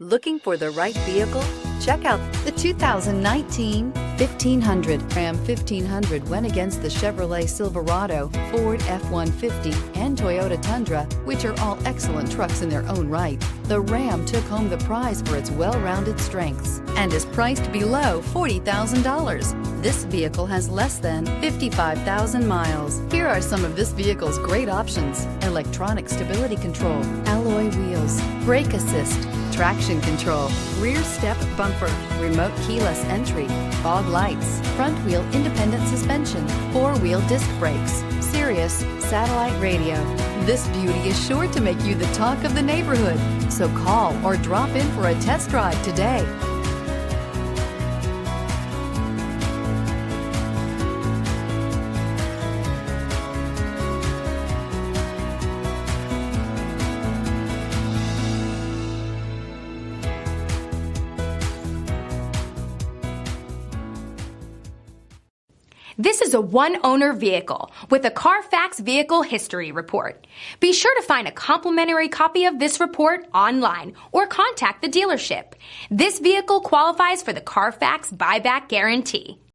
Looking for the right vehicle? Check out the 2019 1500. Ram 1500 went against the Chevrolet Silverado, Ford F-150, and Toyota Tundra, which are all excellent trucks in their own right. The Ram took home the prize for its well-rounded strengths and is priced below $40,000. This vehicle has less than 55,000 miles. Here are some of this vehicle's great options: electronic stability control, alloy wheels, brake assist, traction control, rear step bumper, remote keyless entry, fog lights, front wheel independent suspension, four-wheel disc brakes, Sirius satellite radio. This beauty is sure to make you the talk of the neighborhood. So call or drop in for a test drive today. This is a one-owner vehicle with a Carfax Vehicle History Report. Be sure to find a complimentary copy of this report online or contact the dealership. This vehicle qualifies for the Carfax Buyback Guarantee.